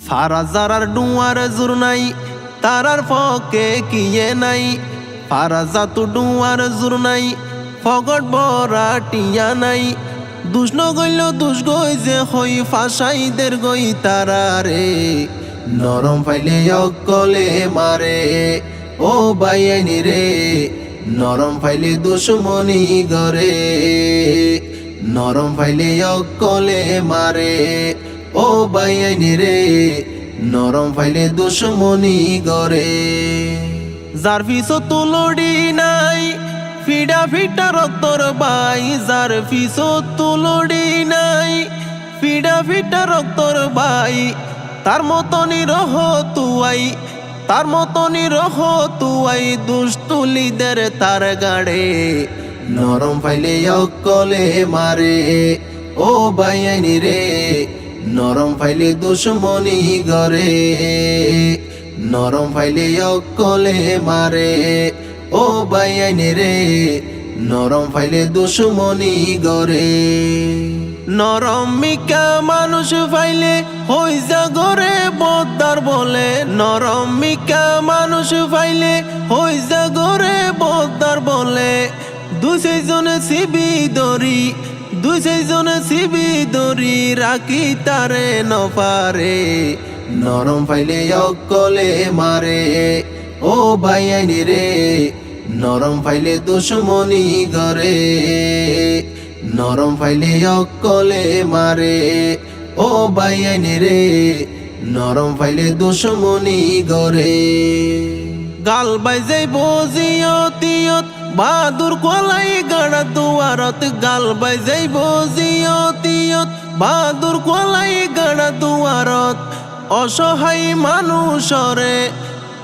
ফারা যারার ডুয়ার জোর নাই তারার ফকে কিয়ে নাই। ফারা জাতু ডুয়ার জোর নাই ফগট বরা টিয়া নাই। দুষ্ণ গইল দুষ গই যে হই ফাঁসাইদের গই তারারে। নরম ফাইলে অকলে মারে ও বাইয়ানি রে। নরম ফাইলে দুশ্মনী গরে। নরম ফাইলে অকলে মারে ও বাইয়ানি রে। নরম ফাইলে দুশ্মনী গরে। যার পিছত তুলড়ি নাই ফিডা ফিটা রক্তর বাই। যার পিছত তুলড়ি নাই ফিডা ফিটা রক্তর বাই। তার মতো নিরহ তুয়াই তার মতো নিরহ তুয়াই দুষ্টুলিদের তার গাড়ে। নরম ফাইলে অকলে মারে ও বাইয়ানি রে। নরম ফাইলে দুশ্মনী গরে। নরম ফাইলে অকলে মারে ও বাইয়ানি রে। নরম ফাইলে দুশ্মনী গরে। নরম মিকা মানুষ ফাইলে হই যা গরে বদ্দার বলে। নরম মিকা মানুষ ফাইলে হই যা গরে বদ্দার বলে। দুই সেইজনে সিবি দরি দুই সেইজনে সিবি দরি রাখি তারে নপারে। নরম ফাইলে অকলে মারে ও বাইয়ানি রে। নরম ফাইলে দুশ্মনী গরে। নরম ফাইলে অকলে মারে ও বাইয়ানি রে। নরম ফাইলে দুশ্মনী গরে। গাল বাইজে বজিয়তিয়ত বাদুর কলাই গাড়া দুয়ারত। গাল বাইজে বজিয়তিয়ত বাদুর কলাই গাড়া দুয়ারত। অসহায় মানুষরে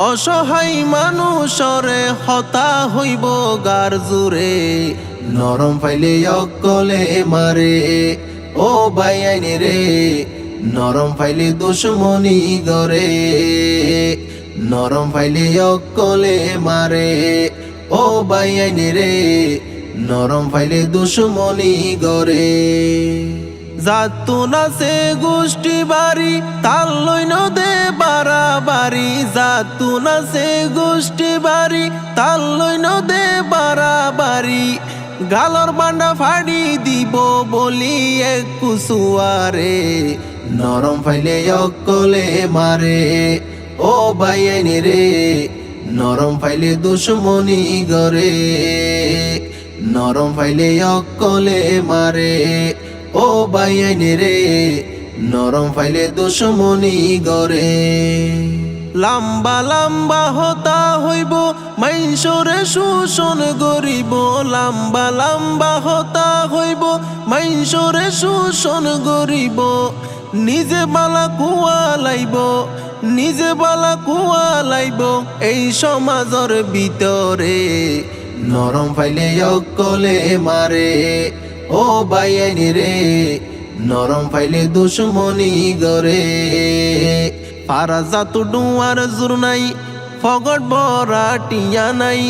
অসহায় মানুষরে হতা হইব গার জুরে। নরম ফাইলে অকলে মারে ও বাইয়ানি রে। নরম ফাইলে দুশ্মনী গরে। নরম ফাইলে অকলে মারে ও বাইয়ানি রে। নরম ফাইলে দুশ্মনী গরে। জাতু নাচে গোষ্ঠী বাড়ি তাল লই নদে বাড়াবাড়ি। জাতু নাচে গোষ্ঠী বাড়ি তাল লই নদে বাড়াবাড়ি। গালর বান্ডা ফাড়ি দিব বলি এক কুসুয়ারে। নরম ফাইলে অকলে মারে ও বাইয়ানি রে। নরম ফাইলে দুশ্মনী গরে। নরম ফাইলে অকলে মারে ও বাইয়ানি রে। নরম ফাইলে দুশ্মনী গরে। লম্বা লম্বা হতা হইব মাইনসরে শোষণ গরিব। লম্বা লম্বা হতা হইব মাইনসরে শোষণ গরিব। নিজে বালা কুয়া লাইব নিজে বালা কুয়া লাইব এই সমাজর ভিতরে। নরম ফাইলে অকলে মারে ও বাইয়ানি রে। নরম ফাইলে দুশ্মনী গরে। ফারা জাতু ডুয়ার জোর নাই ফগট বরা টিয়া নাই।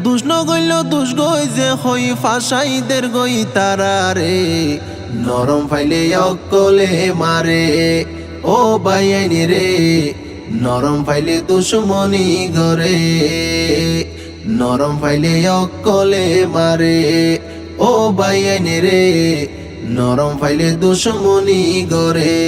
দুষ্ণ গইল দুষ গই যে হই ফাঁসাইদের গই তারারে। নরম ফাইলে অকলে মারে ও বাইয়ানি রে। নরম ফাইলে দুশ্মনী গরে। নরম ফাইলে অকলে মারে ও বাইয়ানি রে। নরম ফাইলে দুশ্মনী গরে।